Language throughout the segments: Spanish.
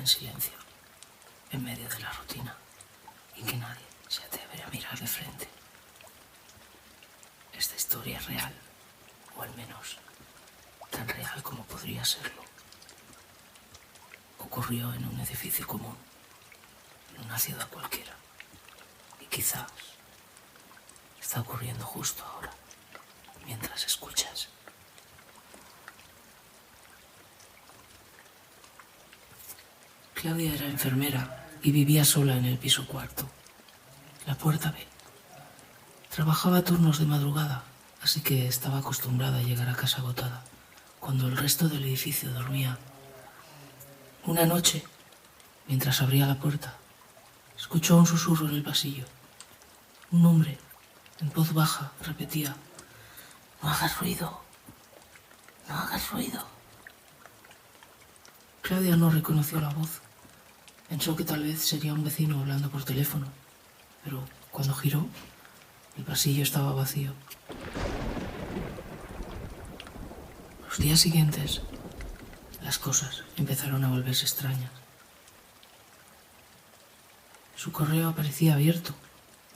silencio, en medio de la rutina, y que nadie se atreve a mirar de frente. Esta historia es real, o al menos tan real como podría serlo. Ocurrió en un edificio común, en una ciudad cualquiera, y quizás está ocurriendo justo ahora, mientras escuchas. Claudia era enfermera y vivía sola en el piso cuarto, la puerta B. Trabajaba turnos de madrugada, así que estaba acostumbrada a llegar a casa agotada, cuando el resto del edificio dormía. Una noche, mientras abría la puerta, escuchó un susurro en el pasillo. Un hombre, en voz baja, repetía: «No hagas ruido, no hagas ruido». Claudia no reconoció la voz. Pensó que tal vez sería un vecino hablando por teléfono, pero cuando giró, el pasillo estaba vacío. Los días siguientes, las cosas empezaron a volverse extrañas. Su correo aparecía abierto,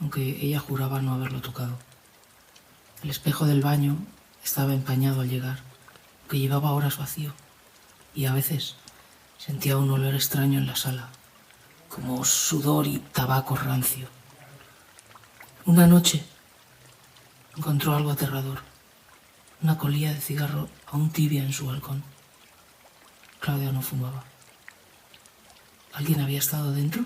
aunque ella juraba no haberlo tocado. El espejo del baño estaba empañado al llegar, aunque llevaba horas vacío, y a veces sentía un olor extraño en la sala, como sudor y tabaco rancio. Una noche encontró algo aterrador, una colilla de cigarro aún tibia en su balcón. Claudia no fumaba. ¿Alguien había estado dentro?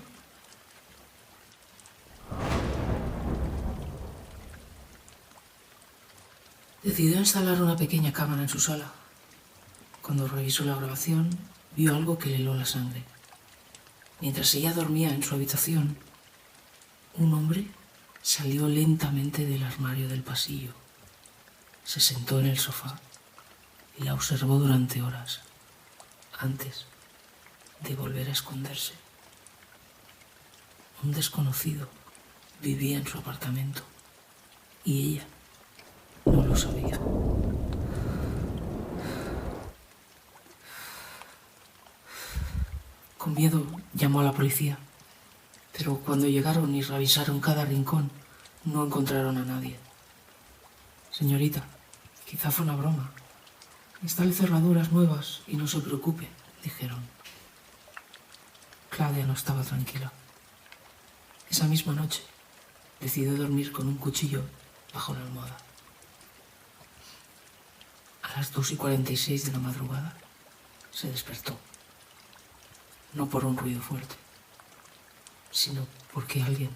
Decidió instalar una pequeña cámara en su sala. Cuando revisó la grabación, vio algo que le heló la sangre. Mientras ella dormía en su habitación, un hombre salió lentamente del armario del pasillo. Se sentó en el sofá y la observó durante horas, antes de volver a esconderse. Un desconocido vivía en su apartamento y ella no lo sabía. Con miedo llamó a la policía, pero cuando llegaron y revisaron cada rincón, no encontraron a nadie. «Señorita, quizá fue una broma. Instale cerraduras nuevas y no se preocupe», dijeron. Claudia no estaba tranquila. Esa misma noche decidió dormir con un cuchillo bajo la almohada. A las 2:46 de la madrugada se despertó. No por un ruido fuerte, sino porque alguien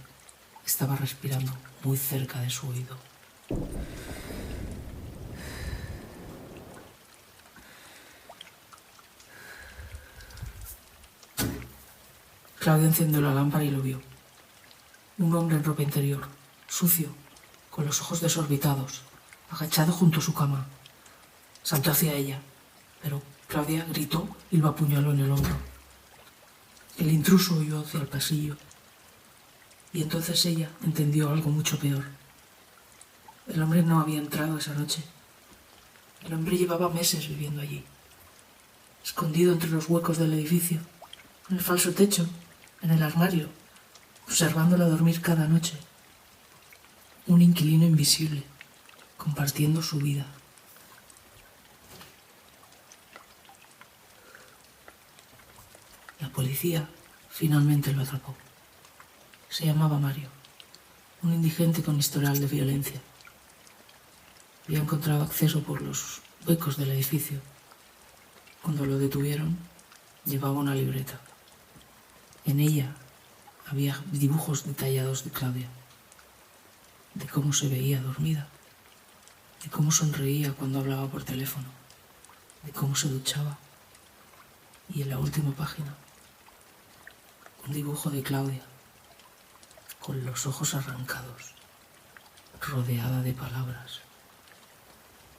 estaba respirando muy cerca de su oído. Claudia encendió la lámpara y lo vio. Un hombre en ropa interior, sucio, con los ojos desorbitados, agachado junto a su cama. Saltó hacia ella, pero Claudia gritó y lo apuñaló en el hombro. El intruso huyó hacia el pasillo, y entonces ella entendió algo mucho peor. El hombre no había entrado esa noche. El hombre llevaba meses viviendo allí, escondido entre los huecos del edificio, en el falso techo, en el armario, observándola dormir cada noche. Un inquilino invisible, compartiendo su vida. La policía finalmente lo atrapó. Se llamaba Mario, un indigente con historial de violencia. Había encontrado acceso por los huecos del edificio. Cuando lo detuvieron, llevaba una libreta. En ella había dibujos detallados de Claudia, de cómo se veía dormida, de cómo sonreía cuando hablaba por teléfono, de cómo se duchaba. Y en la última página, un dibujo de Claudia, con los ojos arrancados, rodeada de palabras: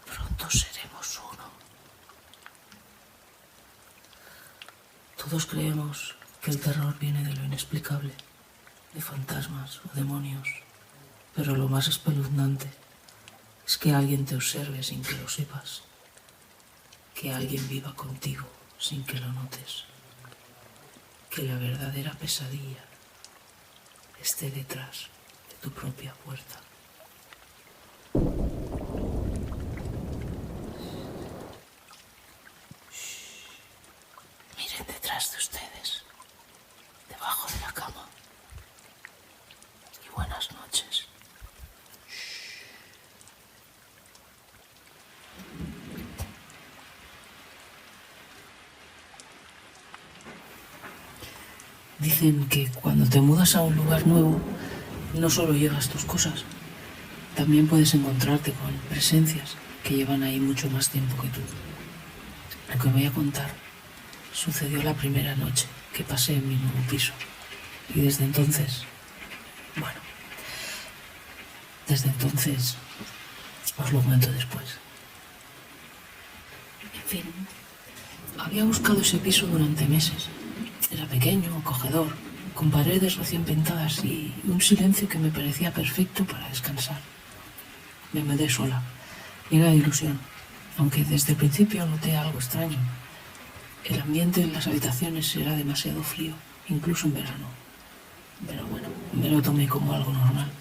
«Pronto seremos uno». Todos creemos que el terror viene de lo inexplicable, de fantasmas o demonios, pero lo más espeluznante es que alguien te observe sin que lo sepas, que alguien viva contigo sin que lo notes, que la verdadera pesadilla esté detrás de tu propia puerta. Miren detrás de ustedes, debajo de la cama. Y buenas noches. Dicen que cuando te mudas a un lugar nuevo, no solo llevas tus cosas, también puedes encontrarte con presencias que llevan ahí mucho más tiempo que tú. Lo que voy a contar sucedió la primera noche que pasé en mi nuevo piso. Y desde entonces, os lo cuento después. En fin, había buscado ese piso durante meses. Era pequeño, acogedor, con paredes recién pintadas y un silencio que me parecía perfecto para descansar. Me mudé sola, llena de ilusión, aunque desde el principio noté algo extraño. El ambiente en las habitaciones era demasiado frío, incluso en verano. Pero bueno, me lo tomé como algo normal,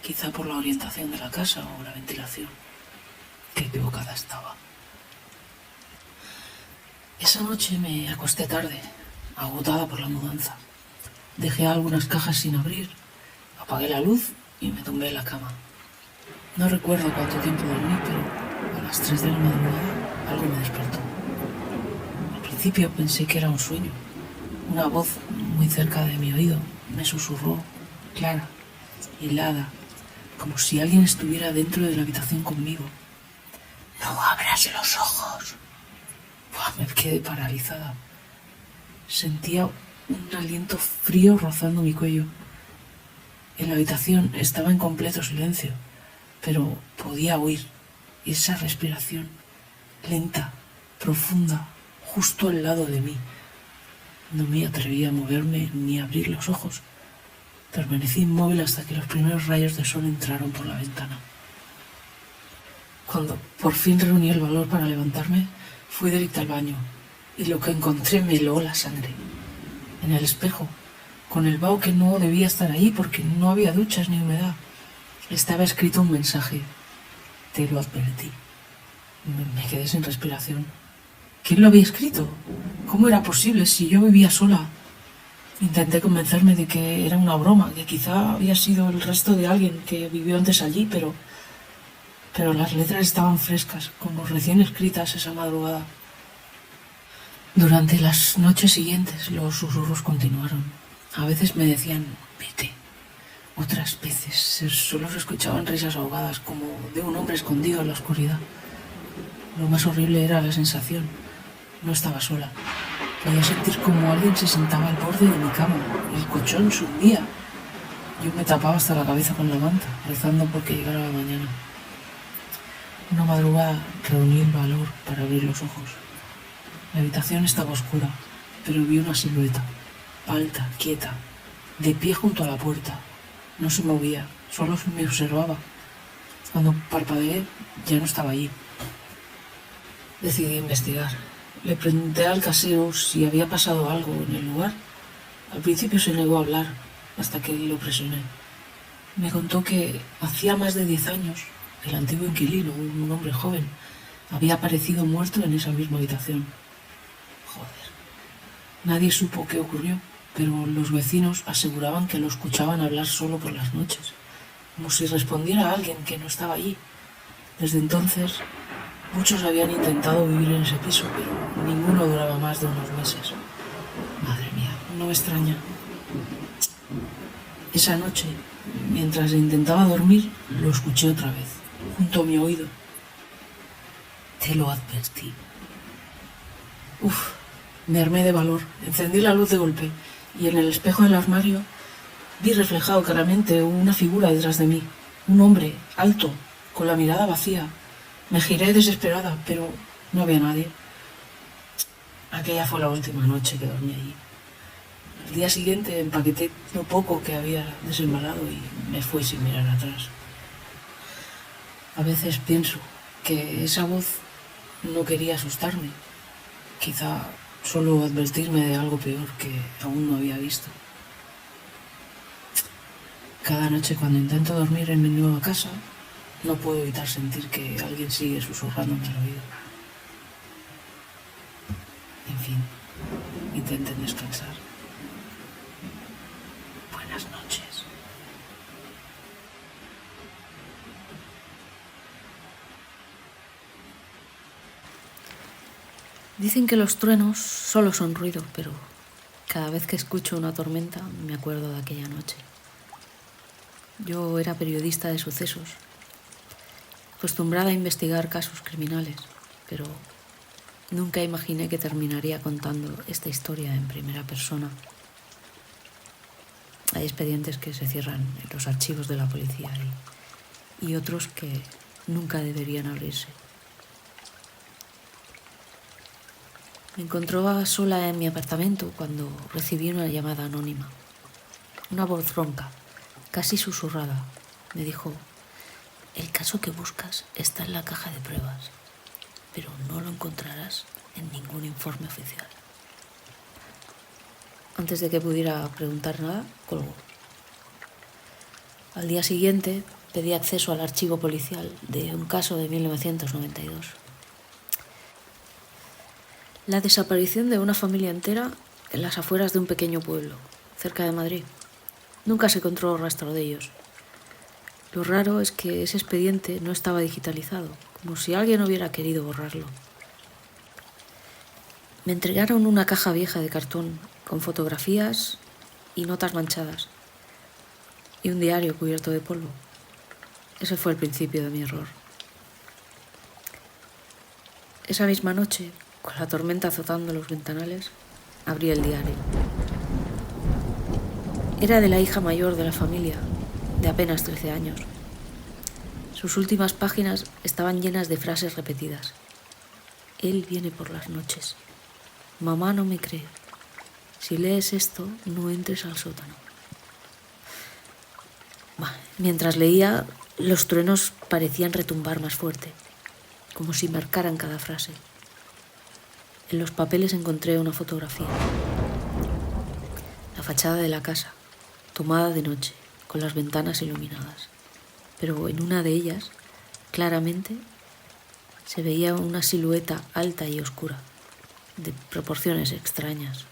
quizá por la orientación de la casa o la ventilación. Qué equivocada estaba. Esa noche me acosté tarde, agotada por la mudanza. Dejé algunas cajas sin abrir, apagué la luz y me tumbé en la cama. No recuerdo cuánto tiempo dormí, pero a las 3 de la madrugada algo me despertó. Al principio pensé que era un sueño. Una voz muy cerca de mi oído me susurró, clara, helada, como si alguien estuviera dentro de la habitación conmigo. ¡No abras los ojos! Me quedé paralizada. Sentía un aliento frío rozando mi cuello. En la habitación estaba en completo silencio, pero podía oír esa respiración lenta, profunda, justo al lado de mí. No me atreví a moverme ni a abrir los ojos. Permanecí inmóvil hasta que los primeros rayos de sol entraron por la ventana. Cuando por fin reuní el valor para levantarme, fui directa al baño y lo que encontré me heló la sangre. En el espejo, con el vaho que no debía estar ahí porque no había duchas ni humedad, estaba escrito un mensaje. Te lo advertí. Me quedé sin respiración. ¿Quién lo había escrito? ¿Cómo era posible si yo vivía sola? Intenté convencerme de que era una broma, que quizá había sido el resto de alguien que vivió antes allí, pero las letras estaban frescas, como recién escritas esa madrugada. Durante las noches siguientes los susurros continuaron. A veces me decían, vete. Otras veces solo se escuchaban risas ahogadas, como de un hombre escondido en la oscuridad. Lo más horrible era la sensación. No estaba sola. Podía sentir como alguien se sentaba al borde de mi cama. El colchón se hundía. Yo me tapaba hasta la cabeza con la manta, rezando porque llegara la mañana. Una madrugada reuní el valor para abrir los ojos. La habitación estaba oscura, pero vi una silueta, alta, quieta, de pie junto a la puerta. No se movía, solo me observaba. Cuando parpadeé, ya no estaba allí. Decidí investigar. Le pregunté al casero si había pasado algo en el lugar. Al principio se negó a hablar, hasta que lo presioné. Me contó que hacía más de 10 años, el antiguo inquilino, un hombre joven, había aparecido muerto en esa misma habitación. Joder. Nadie supo qué ocurrió, pero los vecinos aseguraban que lo escuchaban hablar solo por las noches, como si respondiera a alguien que no estaba allí. Desde entonces, muchos habían intentado vivir en ese piso, pero ninguno duraba más de unos meses. Madre mía, no me extraña. Esa noche, mientras intentaba dormir, lo escuché otra vez, junto a mi oído. Te lo advertí. Me armé de valor, encendí la luz de golpe y en el espejo del armario vi reflejado claramente una figura detrás de mí. Un hombre, alto, con la mirada vacía. Me giré desesperada, pero no había nadie. Aquella fue la última noche que dormí allí. Al día siguiente empaqueté lo poco que había desembalado y me fui sin mirar atrás. A veces pienso que esa voz no quería asustarme. Quizá solo advertirme de algo peor que aún no había visto. Cada noche cuando intento dormir en mi nueva casa, no puedo evitar sentir que alguien sigue susurrándome al oído. En fin, intenten descansar. Buenas noches. Dicen que los truenos solo son ruido, pero cada vez que escucho una tormenta me acuerdo de aquella noche. Yo era periodista de sucesos, acostumbrada a investigar casos criminales, pero nunca imaginé que terminaría contando esta historia en primera persona. Hay expedientes que se cierran en los archivos de la policía y otros que nunca deberían abrirse. Me encontraba sola en mi apartamento cuando recibí una llamada anónima. Una voz ronca, casi susurrada, me dijo: el caso que buscas está en la caja de pruebas, pero no lo encontrarás en ningún informe oficial. Antes de que pudiera preguntar nada, colgó. Al día siguiente pedí acceso al archivo policial de un caso de 1992. La desaparición de una familia entera en las afueras de un pequeño pueblo, cerca de Madrid. Nunca se encontró rastro de ellos. Lo raro es que ese expediente no estaba digitalizado, como si alguien hubiera querido borrarlo. Me entregaron una caja vieja de cartón con fotografías y notas manchadas y un diario cubierto de polvo. Ese fue el principio de mi error. Esa misma noche, con la tormenta azotando los ventanales, abrí el diario. Era de la hija mayor de la familia, de apenas 13 años. Sus últimas páginas estaban llenas de frases repetidas. Él viene por las noches. Mamá no me cree. Si lees esto, no entres al sótano. Mientras leía, los truenos parecían retumbar más fuerte, como si marcaran cada frase. En los papeles encontré una fotografía. La fachada de la casa, tomada de noche, con las ventanas iluminadas. Pero en una de ellas, claramente, se veía una silueta alta y oscura, de proporciones extrañas.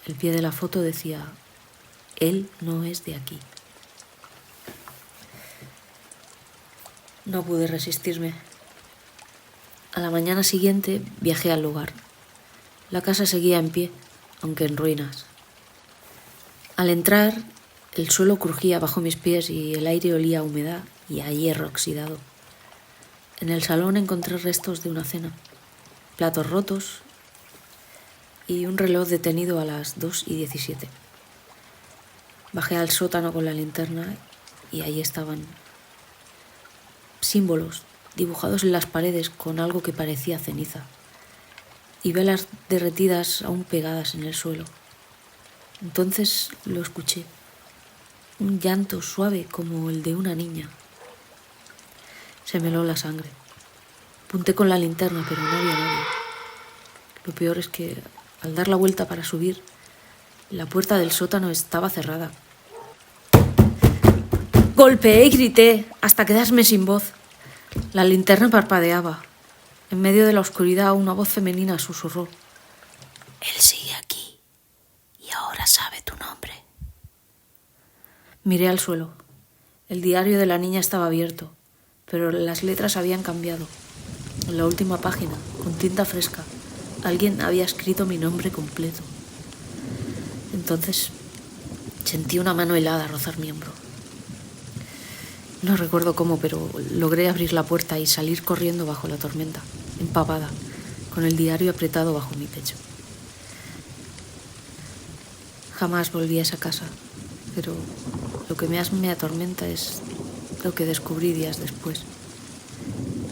El pie de la foto decía: él no es de aquí. No pude resistirme. A la mañana siguiente viajé al lugar. La casa seguía en pie, aunque en ruinas. Al entrar, el suelo crujía bajo mis pies y el aire olía a humedad y a hierro oxidado. En el salón encontré restos de una cena, platos rotos y un reloj detenido a las 2:17. Bajé al sótano con la linterna y ahí estaban símbolos dibujados en las paredes con algo que parecía ceniza y velas derretidas aún pegadas en el suelo. Entonces lo escuché, un llanto suave como el de una niña. Se me heló la sangre. Apunté con la linterna, pero no había nadie. Lo peor es que, al dar la vuelta para subir, la puerta del sótano estaba cerrada. Golpeé y grité hasta quedarme sin voz. La linterna parpadeaba. En medio de la oscuridad, una voz femenina susurró: él sigue aquí y ahora sabe tu nombre. Miré al suelo. El diario de la niña estaba abierto, pero las letras habían cambiado. En la última página, con tinta fresca, alguien había escrito mi nombre completo. Entonces sentí una mano helada rozar mi hombro. No recuerdo cómo, pero logré abrir la puerta y salir corriendo bajo la tormenta, empapada, con el diario apretado bajo mi pecho. Jamás volví a esa casa, pero lo que más me atormenta es lo que descubrí días después.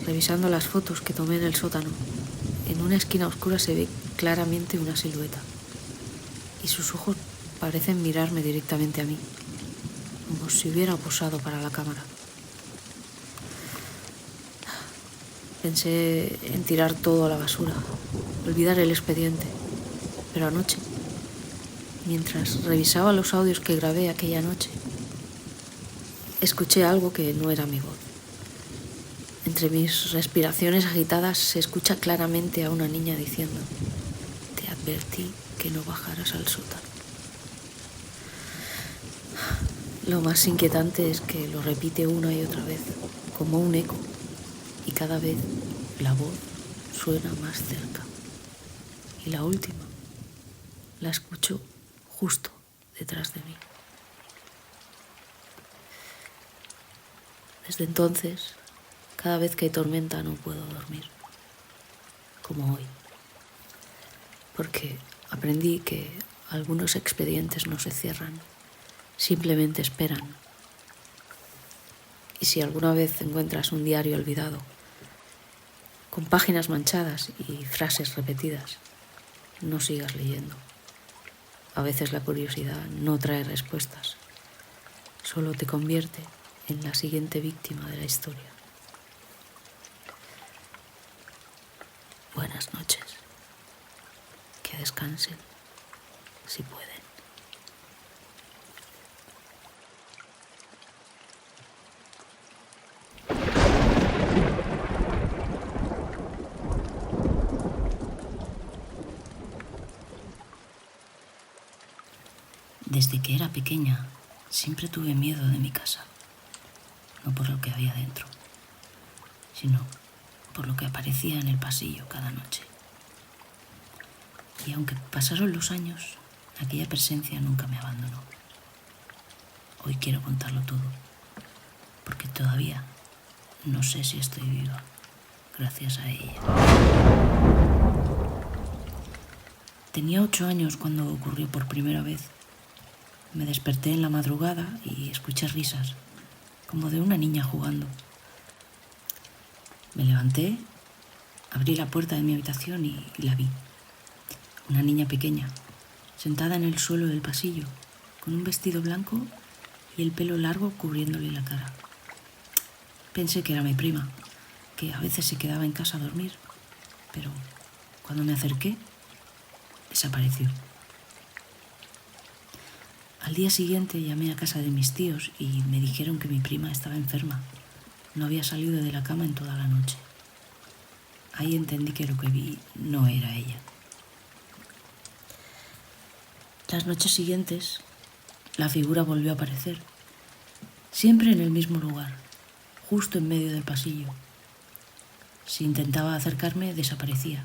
Revisando las fotos que tomé en el sótano, en una esquina oscura se ve claramente una silueta, y sus ojos parecen mirarme directamente a mí, como si hubiera posado para la cámara. Pensé en tirar todo a la basura, olvidar el expediente, Pero anoche, mientras revisaba los audios que grabé aquella noche, escuché algo que no era mi voz. Entre mis respiraciones agitadas se escucha claramente a una niña diciendo: «Te advertí que no bajaras al sótano». Lo más inquietante es que lo repite una y otra vez, como un eco, y cada vez la voz suena más cerca. Y la última la escucho justo detrás de mí. Desde entonces, cada vez que hay tormenta no puedo dormir, como hoy, porque aprendí que algunos expedientes no se cierran, simplemente esperan. Y si alguna vez encuentras un diario olvidado, con páginas manchadas y frases repetidas, no sigas leyendo. A veces la curiosidad no trae respuestas, solo te convierte en la siguiente víctima de la historia. Buenas noches. Que descansen, si pueden. Desde que era pequeña, siempre tuve miedo de mi casa. No por lo que había dentro, sino por lo que aparecía en el pasillo cada noche. Y aunque pasaron los años, aquella presencia nunca me abandonó. Hoy quiero contarlo todo, porque todavía no sé si estoy viva gracias a ella. Tenía 8 años cuando ocurrió por primera vez. Me desperté en la madrugada y escuché risas, como de una niña jugando. Me levanté, abrí la puerta de mi habitación y la vi. Una niña pequeña, sentada en el suelo del pasillo, con un vestido blanco y el pelo largo cubriéndole la cara. Pensé que era mi prima, que a veces se quedaba en casa a dormir, pero cuando me acerqué, desapareció. Al día siguiente llamé a casa de mis tíos y me dijeron que mi prima estaba enferma. No había salido de la cama en toda la noche. Ahí entendí que lo que vi no era ella. Las noches siguientes, la figura volvió a aparecer, siempre en el mismo lugar, justo en medio del pasillo. Si intentaba acercarme, desaparecía.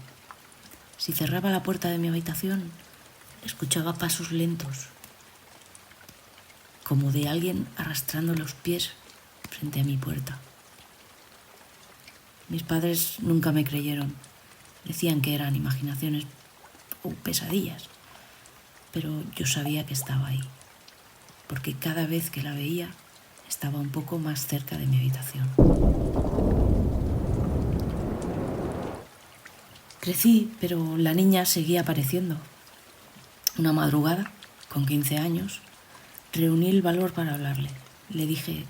Si cerraba la puerta de mi habitación, escuchaba pasos lentos, como de alguien arrastrando los pies frente a mi puerta. Mis padres nunca me creyeron. Decían que eran imaginaciones o pesadillas, pero yo sabía que estaba ahí, porque cada vez que la veía estaba un poco más cerca de mi habitación. Crecí, pero la niña seguía apareciendo. Una madrugada, con 15 años, reuní el valor para hablarle. Le dije: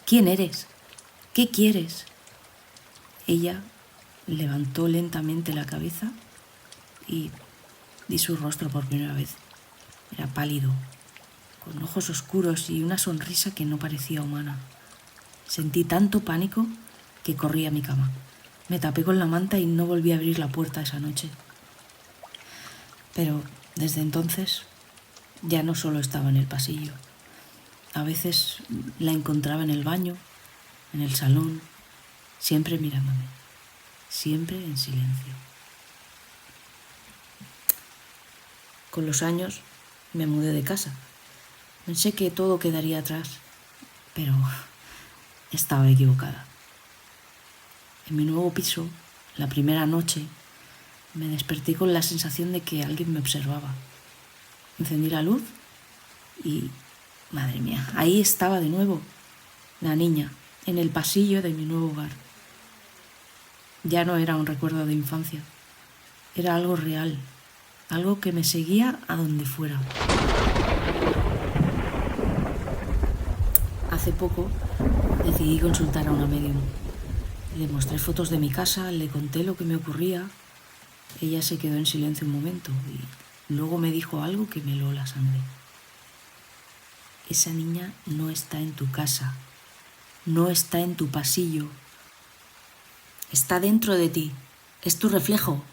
«¿Quién eres? ¿Qué quieres?». Ella levantó lentamente la cabeza y vi su rostro por primera vez. Era pálido, con ojos oscuros y una sonrisa que no parecía humana. Sentí tanto pánico que corrí a mi cama. Me tapé con la manta y no volví a abrir la puerta esa noche. Pero desde entonces ya no solo estaba en el pasillo. A veces la encontraba en el baño, en el salón, siempre mirándome, siempre en silencio. Con los años me mudé de casa. Pensé que todo quedaría atrás, pero estaba equivocada. En mi nuevo piso, la primera noche, me desperté con la sensación de que alguien me observaba. Encendí la luz y, madre mía, ahí estaba de nuevo, la niña, en el pasillo de mi nuevo hogar. Ya no era un recuerdo de infancia, era algo real, algo que me seguía a donde fuera. Hace poco decidí consultar a una médium. Le mostré fotos de mi casa, le conté lo que me ocurría. Ella se quedó en silencio un momento y luego me dijo algo que me heló la sangre. Esa niña no está en tu casa, no está en tu pasillo. Está dentro de ti, es tu reflejo,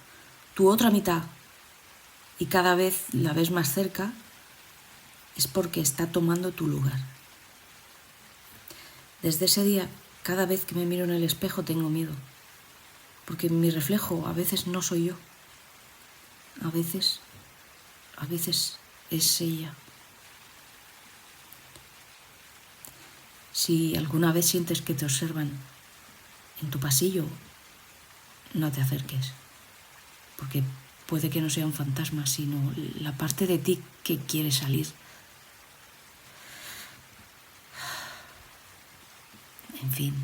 tu otra mitad. Y cada vez la ves más cerca, es porque está tomando tu lugar. Desde ese día, cada vez que me miro en el espejo tengo miedo, porque mi reflejo a veces no soy yo, a veces es ella. Si alguna vez sientes que te observan en tu pasillo, no te acerques, porque puede que no sea un fantasma, sino la parte de ti que quiere salir. En fin,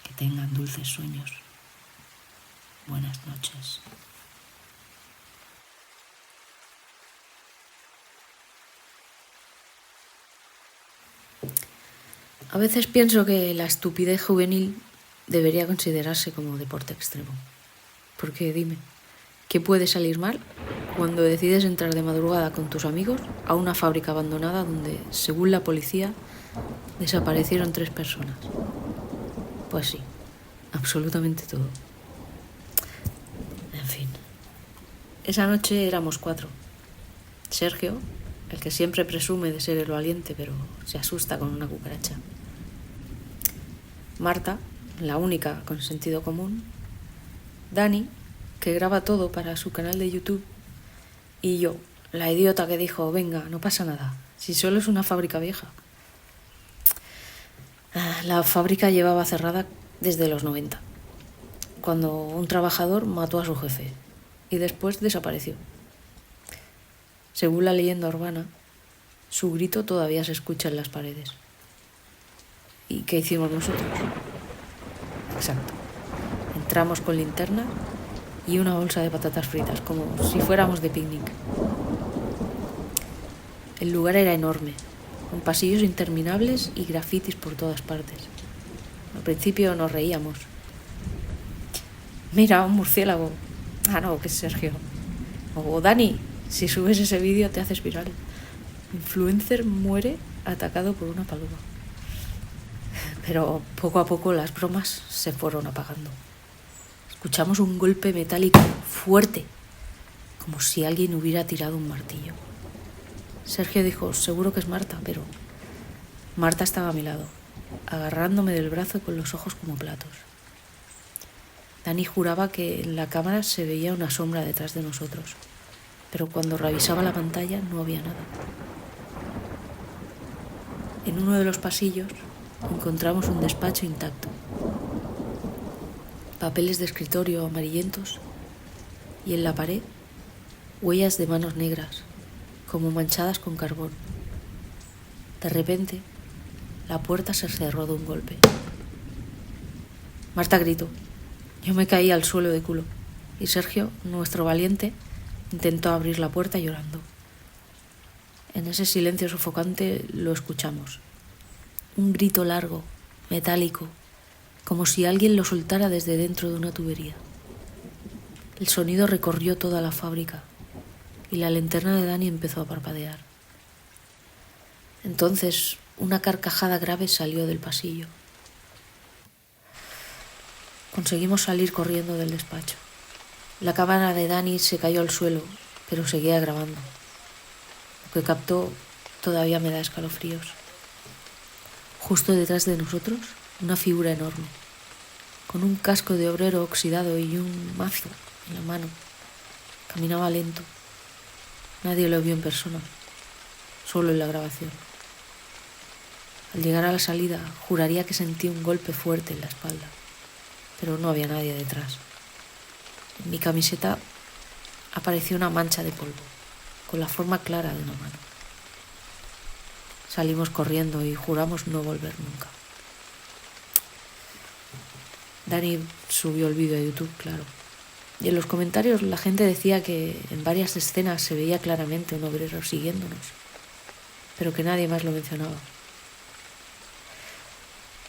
que tengan dulces sueños. Buenas noches. A veces pienso que la estupidez juvenil debería considerarse como deporte extremo. Porque dime, ¿qué puede salir mal cuando decides entrar de madrugada con tus amigos a una fábrica abandonada donde, según la policía, desaparecieron 3 personas? Pues sí, absolutamente todo. En fin. Esa noche éramos 4. Sergio, el que siempre presume de ser el valiente, pero se asusta con una cucaracha. Marta, la única con sentido común. Dani, que graba todo para su canal de YouTube. Y yo, la idiota que dijo, venga, no pasa nada, si solo es una fábrica vieja. La fábrica llevaba cerrada desde los 90, cuando un trabajador mató a su jefe y después desapareció. Según la leyenda urbana, su grito todavía se escucha en las paredes. ¿Y qué hicimos nosotros? Exacto. Entramos con linterna y una bolsa de patatas fritas, como si fuéramos de picnic. El lugar era enorme, con pasillos interminables y grafitis por todas partes. Al principio nos reíamos. Mira, un murciélago. Ah, no, que es Sergio. O Dani, si subes ese vídeo te haces viral. Influencer muere atacado por una paloma. Pero poco a poco las bromas se fueron apagando. Escuchamos un golpe metálico fuerte, como si alguien hubiera tirado un martillo. Sergio dijo, seguro que es Marta, pero Marta estaba a mi lado, agarrándome del brazo con los ojos como platos. Dani juraba que en la cámara se veía una sombra detrás de nosotros, pero cuando revisaba la pantalla no había nada. En uno de los pasillos encontramos un despacho intacto, papeles de escritorio amarillentos y en la pared huellas de manos negras, como manchadas con carbón. De repente, la puerta se cerró de un golpe. Marta gritó. Yo me caí al suelo de culo y Sergio, nuestro valiente, intentó abrir la puerta llorando. En ese silencio sofocante lo escuchamos. Un grito largo, metálico, como si alguien lo soltara desde dentro de una tubería. El sonido recorrió toda la fábrica y la linterna de Dani empezó a parpadear. Entonces, una carcajada grave salió del pasillo. Conseguimos salir corriendo del despacho. La cámara de Dani se cayó al suelo, pero seguía grabando. Lo que captó todavía me da escalofríos. Justo detrás de nosotros, una figura enorme, con un casco de obrero oxidado y un mazo en la mano. Caminaba lento. Nadie lo vio en persona, solo en la grabación. Al llegar a la salida, juraría que sentí un golpe fuerte en la espalda, pero no había nadie detrás. En mi camiseta apareció una mancha de polvo, con la forma clara de una mano. Salimos corriendo y juramos no volver nunca. Dani subió el vídeo a YouTube, claro. Y en los comentarios la gente decía que en varias escenas se veía claramente un obrero siguiéndonos, pero que nadie más lo mencionaba.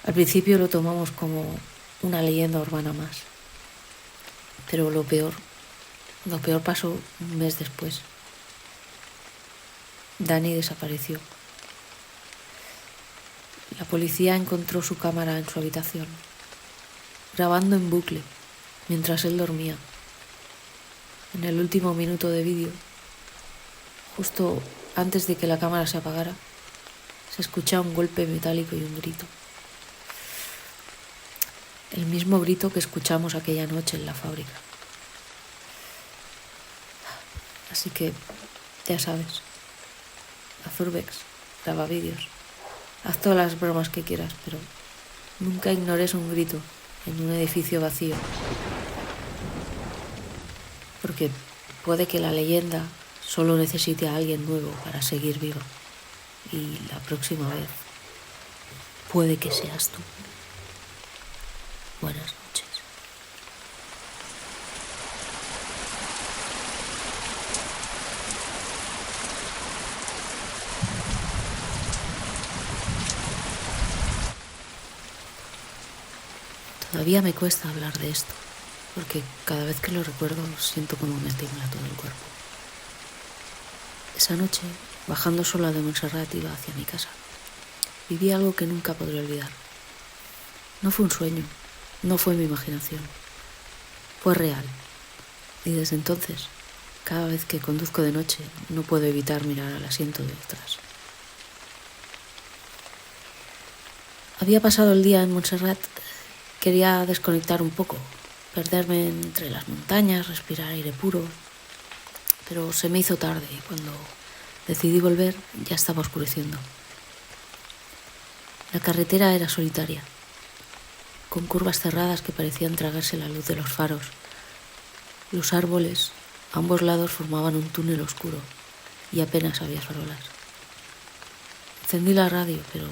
Al principio lo tomamos como una leyenda urbana más, pero lo peor Lo peor pasó un mes después. Dani desapareció. La policía encontró su cámara en su habitación, grabando en bucle mientras él dormía. En el último minuto de vídeo, justo antes de que la cámara se apagara, se escucha un golpe metálico y un grito. El mismo grito que escuchamos aquella noche en la fábrica. Así que, ya sabes, haz urbex, graba vídeos, haz todas las bromas que quieras, pero nunca ignores un grito en un edificio vacío. Porque puede que la leyenda solo necesite a alguien nuevo para seguir viva. Y la próxima vez puede que seas tú. Buenas noches. Todavía me cuesta hablar de esto, porque cada vez que lo recuerdo siento como me tiembla todo el cuerpo. Esa noche, bajando sola de Montserrat, iba hacia mi casa. Viví algo que nunca podré olvidar. No fue un sueño, no fue mi imaginación. Fue real. Y desde entonces, cada vez que conduzco de noche, no puedo evitar mirar al asiento de detrás. Había pasado el día en Montserrat. Quería desconectar un poco, perderme entre las montañas, respirar aire puro. Pero se me hizo tarde y cuando decidí volver ya estaba oscureciendo. La carretera era solitaria, con curvas cerradas que parecían tragarse la luz de los faros. Los árboles a ambos lados formaban un túnel oscuro y apenas había farolas. Encendí la radio, pero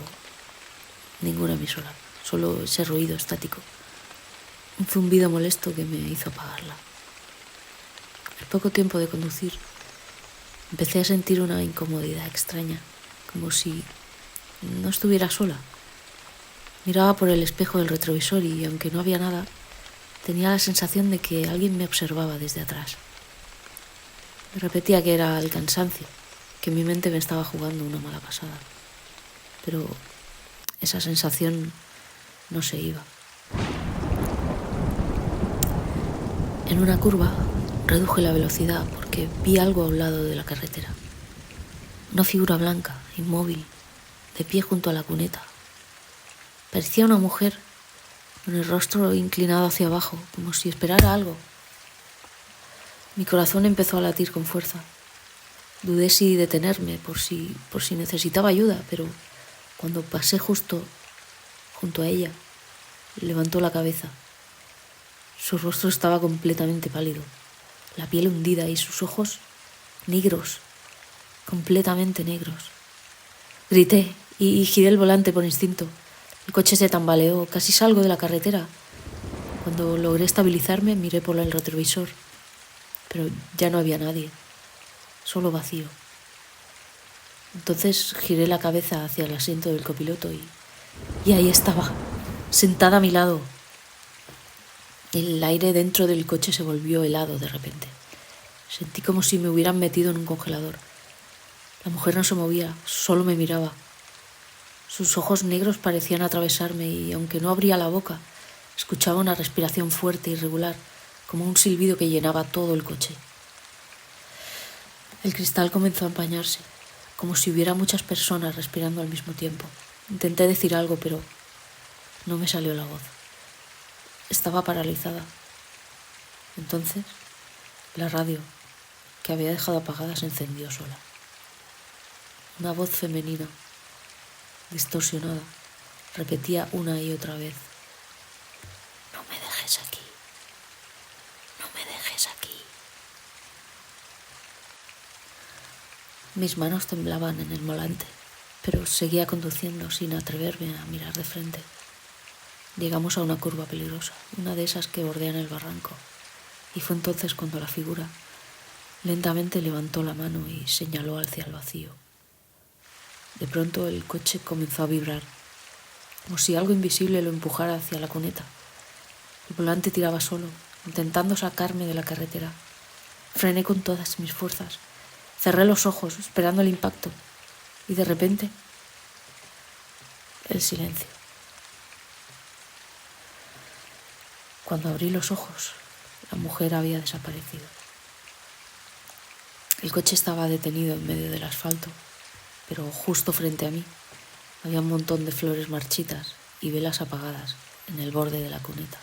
ninguna emisora, solo ese ruido estático, un zumbido molesto que me hizo apagarla. Al poco tiempo de conducir, empecé a sentir una incomodidad extraña, como si no estuviera sola. Miraba por el espejo del retrovisor y, aunque no había nada, tenía la sensación de que alguien me observaba desde atrás. Me repetía que era el cansancio, que mi mente me estaba jugando una mala pasada. Pero esa sensación no se iba. En una curva reduje la velocidad porque vi algo a un lado de la carretera. Una figura blanca, inmóvil, de pie junto a la cuneta. Parecía una mujer con el rostro inclinado hacia abajo, como si esperara algo. Mi corazón empezó a latir con fuerza. Dudé si detenerme por si necesitaba ayuda, pero cuando pasé justo junto a ella, levantó la cabeza. Su rostro estaba completamente pálido, la piel hundida y sus ojos negros, completamente negros. Grité y giré el volante por instinto. El coche se tambaleó, casi salgo de la carretera. Cuando logré estabilizarme, miré por el retrovisor, pero ya no había nadie, solo vacío. Entonces giré la cabeza hacia el asiento del copiloto y ahí estaba, sentada a mi lado. El aire dentro del coche se volvió helado de repente. Sentí como si me hubieran metido en un congelador. La mujer no se movía, solo me miraba. Sus ojos negros parecían atravesarme y, aunque no abría la boca, escuchaba una respiración fuerte y regular, como un silbido que llenaba todo el coche. El cristal comenzó a empañarse, como si hubiera muchas personas respirando al mismo tiempo. Intenté decir algo, pero no me salió la voz. Estaba paralizada. Entonces, la radio, que había dejado apagada, se encendió sola. Una voz femenina, distorsionada, repetía una y otra vez: "No me dejes aquí, no me dejes aquí". Mis manos temblaban en el volante, pero seguía conduciendo sin atreverme a mirar de frente. Llegamos a una curva peligrosa, una de esas que bordean el barranco, y fue entonces cuando la figura lentamente levantó la mano y señaló hacia el vacío. De pronto el coche comenzó a vibrar, como si algo invisible lo empujara hacia la cuneta. El volante tiraba solo, intentando sacarme de la carretera. Frené con todas mis fuerzas. Cerré los ojos esperando el impacto y de repente el silencio. Cuando abrí los ojos, la mujer había desaparecido. El coche estaba detenido en medio del asfalto, pero justo frente a mí había un montón de flores marchitas y velas apagadas en el borde de la cuneta.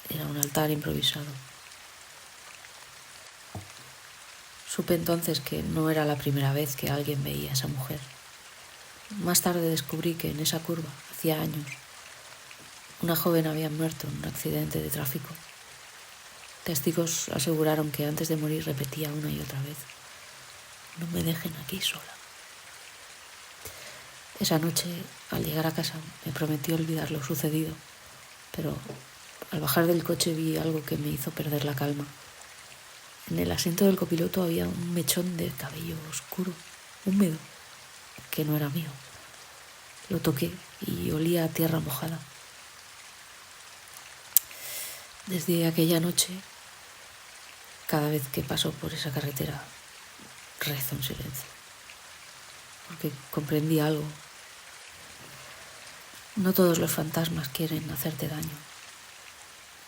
Era un altar improvisado. Supe entonces que no era la primera vez que alguien veía a esa mujer. Más tarde descubrí que en esa curva, hacía años, una joven había muerto en un accidente de tráfico. Testigos aseguraron que antes de morir repetía una y otra vez: no me dejen aquí sola. Esa noche, al llegar a casa, me prometí olvidar lo sucedido, pero al bajar del coche vi algo que me hizo perder la calma. En el asiento del copiloto había un mechón de cabello oscuro, húmedo, que no era mío. Lo toqué y olía a tierra mojada. Desde aquella noche, cada vez que paso por esa carretera, rezo en silencio, porque comprendí algo. No todos los fantasmas quieren hacerte daño.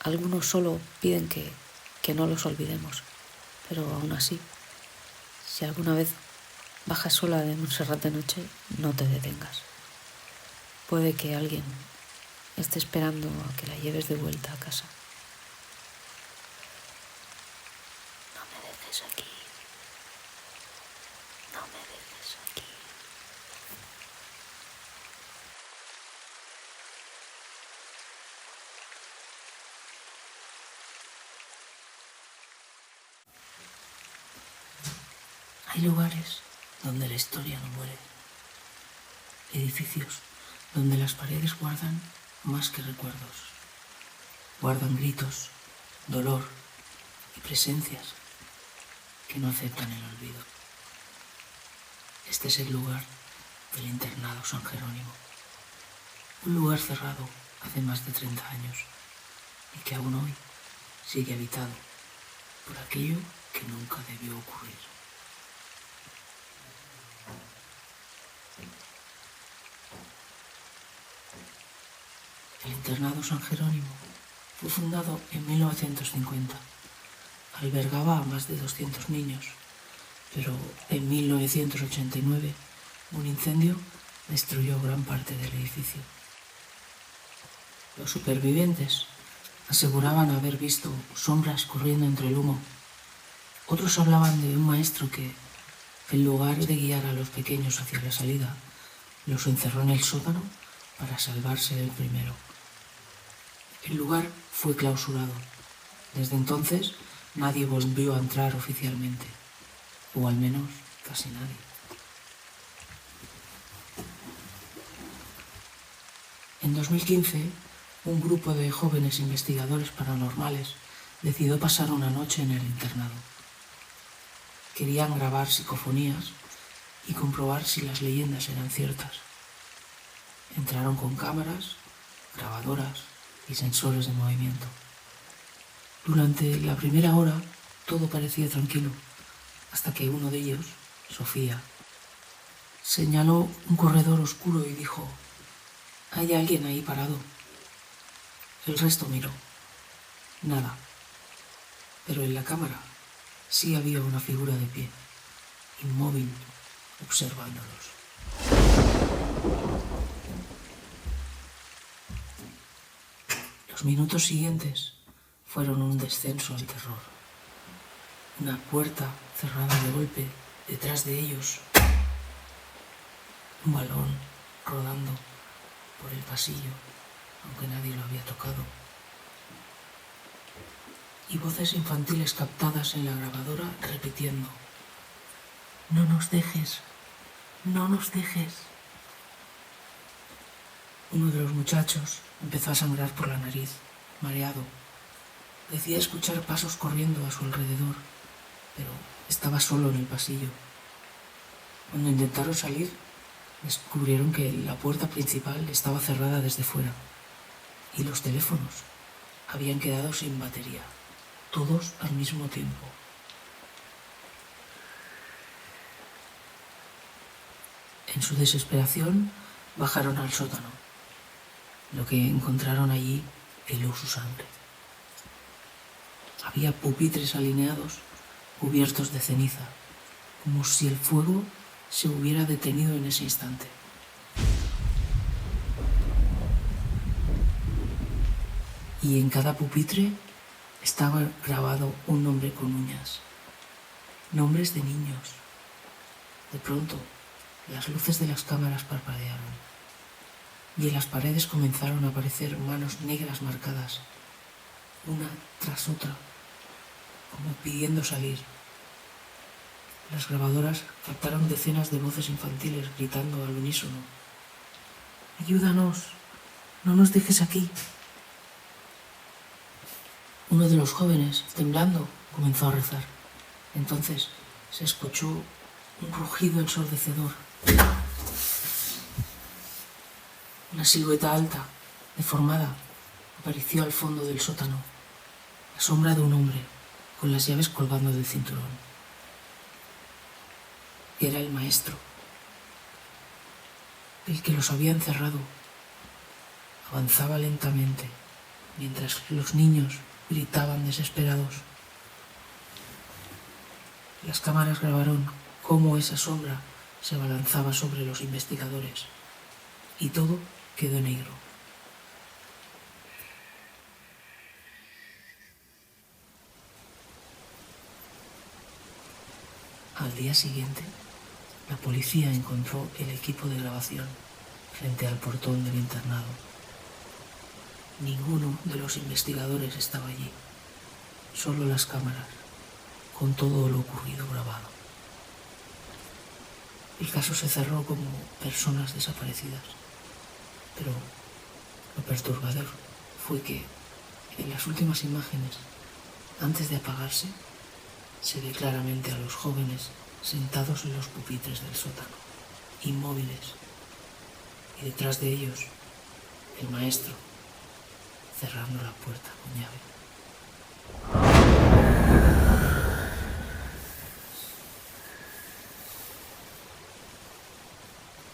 Algunos solo piden que no los olvidemos. Pero aún así, si alguna vez bajas sola de Montserrat de noche, no te detengas. Puede que alguien esté esperando a que la lleves de vuelta a casa. No me dejes aquí. No me dejes aquí. Hay lugares donde la historia no muere. Edificios donde las paredes guardan más que recuerdos. Guardan gritos, dolor y presencias que no aceptan el olvido. Este es el lugar del internado San Jerónimo. Un lugar cerrado hace más de 30 años y que aún hoy sigue habitado por aquello que nunca debió ocurrir. El internado San Jerónimo fue fundado en 1950. Albergaba a más de 200 niños, pero en 1989 un incendio destruyó gran parte del edificio. Los supervivientes aseguraban haber visto sombras corriendo entre el humo. Otros hablaban de un maestro que, en lugar de guiar a los pequeños hacia la salida, los encerró en el sótano para salvarse él primero. El lugar fue clausurado. Desde entonces nadie volvió a entrar oficialmente, o al menos casi nadie. En 2015, un grupo de jóvenes investigadores paranormales decidió pasar una noche en el internado. Querían grabar psicofonías y comprobar si las leyendas eran ciertas. Entraron con cámaras, grabadoras y sensores de movimiento. Durante la primera hora todo parecía tranquilo, hasta que uno de ellos, Sofía, señaló un corredor oscuro y dijo: «Hay alguien ahí parado». El resto miró. Nada. Pero en la cámara sí había una figura de pie, inmóvil, observándolos. Los minutos siguientes fueron un descenso al terror. Una puerta cerrada de golpe detrás de ellos. Un balón rodando por el pasillo, aunque nadie lo había tocado. Y voces infantiles captadas en la grabadora repitiendo: «No nos dejes, no nos dejes». Uno de los muchachos empezó a sangrar por la nariz, mareado. Decía escuchar pasos corriendo a su alrededor, pero estaba solo en el pasillo. Cuando intentaron salir, descubrieron que la puerta principal estaba cerrada desde fuera y los teléfonos habían quedado sin batería, todos al mismo tiempo. En su desesperación bajaron al sótano. Lo que encontraron allí heló su sangre. Había pupitres alineados, cubiertos de ceniza, como si el fuego se hubiera detenido en ese instante. Y en cada pupitre estaba grabado un nombre con uñas. Nombres de niños. De pronto, las luces de las cámaras parpadearon y en las paredes comenzaron a aparecer manos negras marcadas, una tras otra, como pidiendo salir. Las grabadoras captaron decenas de voces infantiles gritando al unísono: «¡Ayúdanos! ¡No nos dejes aquí!». Uno de los jóvenes, temblando, comenzó a rezar. Entonces se escuchó un rugido ensordecedor. Una silueta alta, deformada, apareció al fondo del sótano, la sombra de un hombre, con las llaves colgando del cinturón. Era el maestro, el que los había encerrado. Avanzaba lentamente, mientras los niños gritaban desesperados. Las cámaras grabaron cómo esa sombra se abalanzaba sobre los investigadores y todo quedó negro. Al día siguiente, la policía encontró el equipo de grabación frente al portón del internado. Ninguno de los investigadores estaba allí, solo las cámaras, con todo lo ocurrido grabado. El caso se cerró como personas desaparecidas, pero lo perturbador fue que en las últimas imágenes, antes de apagarse, se ve claramente a los jóvenes sentados en los pupitres del sótano, inmóviles, y detrás de ellos el maestro cerrando la puerta con llave.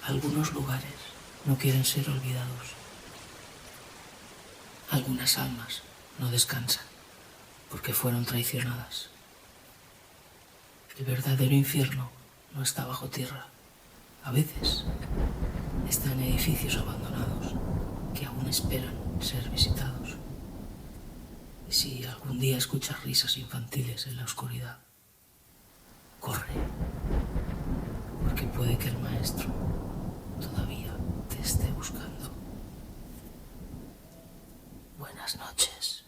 Algunos lugares no quieren ser olvidados. Algunas almas no descansan porque fueron traicionadas. El verdadero infierno no está bajo tierra. A veces está en edificios abandonados que aún esperan ser visitados. Y si algún día escuchas risas infantiles en la oscuridad, corre, porque puede que el maestro todavía te esté buscando. Buenas noches.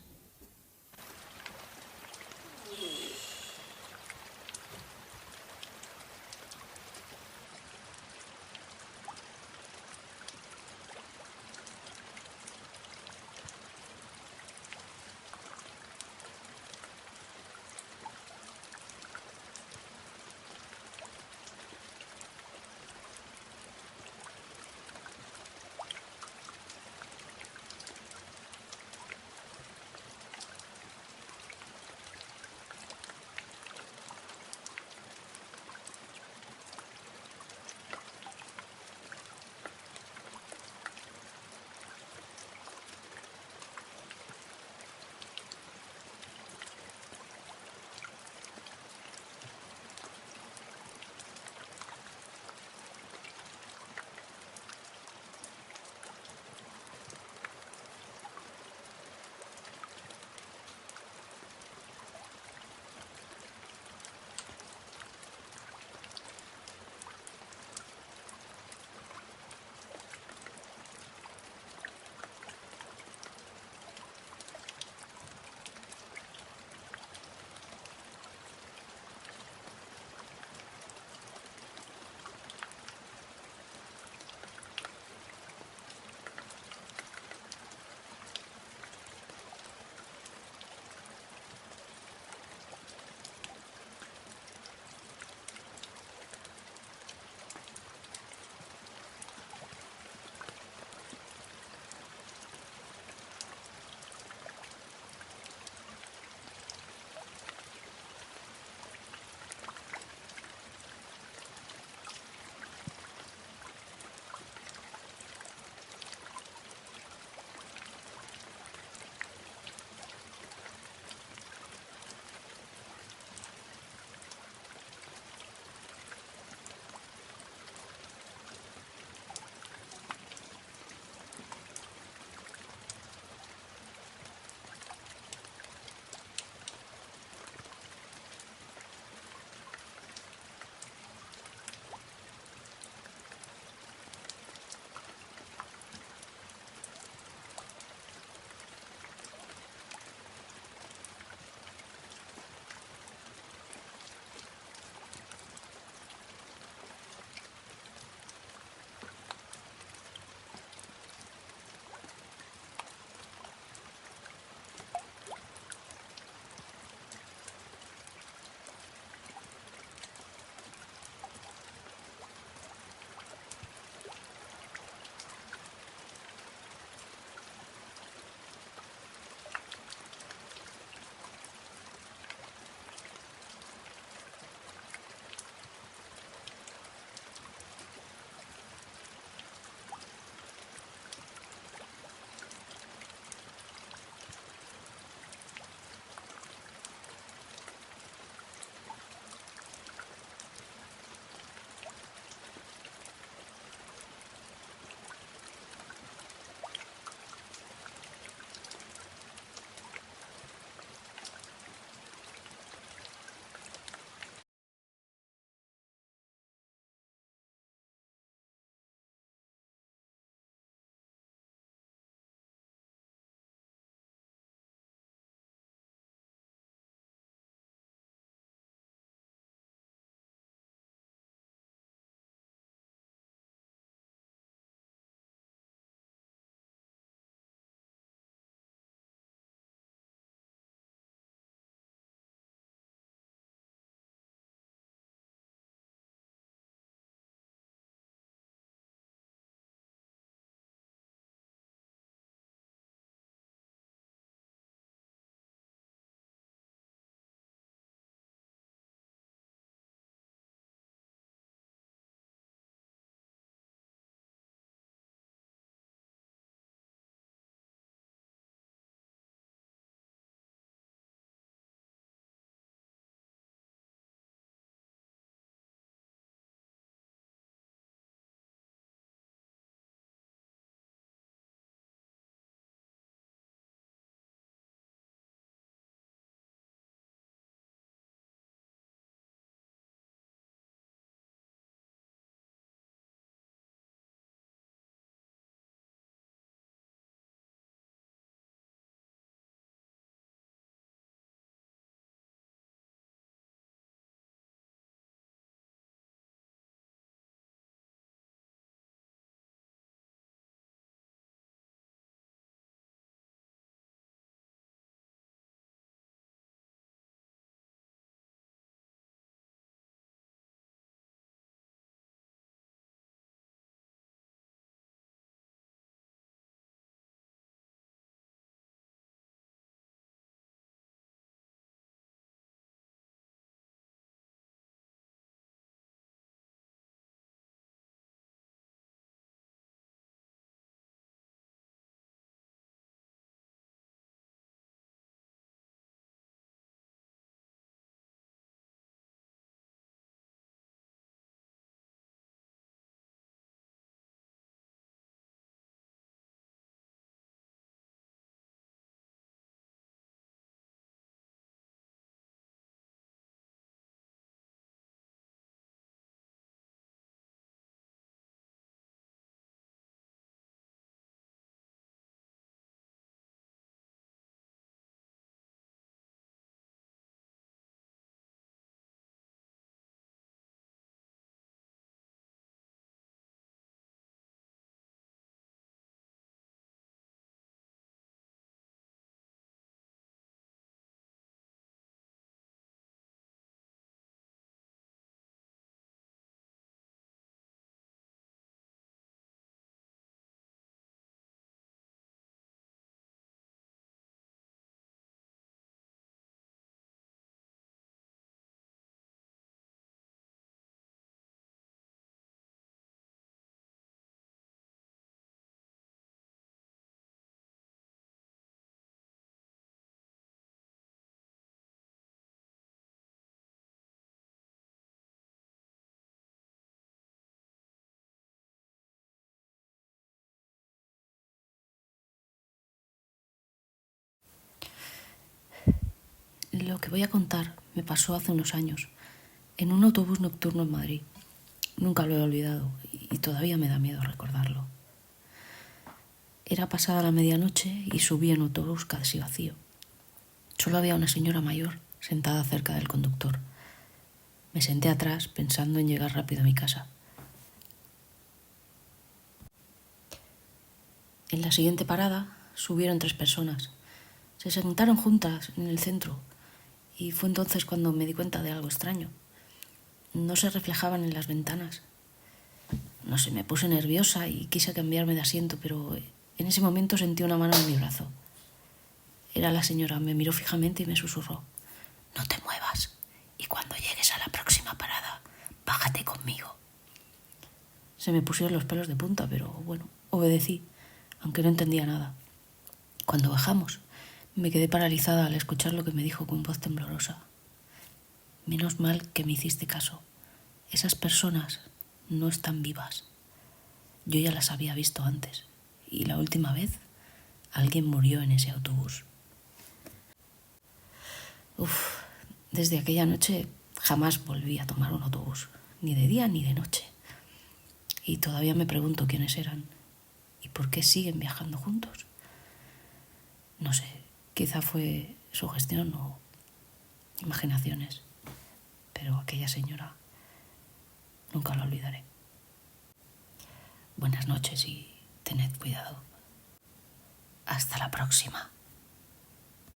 Lo que voy a contar me pasó hace unos años, en un autobús nocturno en Madrid. Nunca lo he olvidado y todavía me da miedo recordarlo. Era pasada la medianoche y subí en autobús casi vacío. Solo había una señora mayor sentada cerca del conductor. Me senté atrás pensando en llegar rápido a mi casa. En la siguiente parada subieron 3 personas. Se sentaron juntas en el centro y fue entonces cuando me di cuenta de algo extraño. No se reflejaban en las ventanas. No sé, me puse nerviosa y quise cambiarme de asiento, pero en ese momento sentí una mano en mi brazo. Era la señora, me miró fijamente y me susurró: «No te muevas y cuando llegues a la próxima parada, bájate conmigo». Se me pusieron los pelos de punta, pero bueno, obedecí, aunque no entendía nada. Cuando bajamos, me quedé paralizada al escuchar lo que me dijo con voz temblorosa. «Menos mal que me hiciste caso. Esas personas no están vivas. Yo ya las había visto antes y la última vez alguien murió en ese autobús». Desde aquella noche jamás volví a tomar un autobús, ni de día ni de noche. Y todavía me pregunto quiénes eran y por qué siguen viajando juntos. No sé, quizá fue sugestión o imaginaciones, pero aquella señora nunca la olvidaré. Buenas noches y tened cuidado. Hasta la próxima.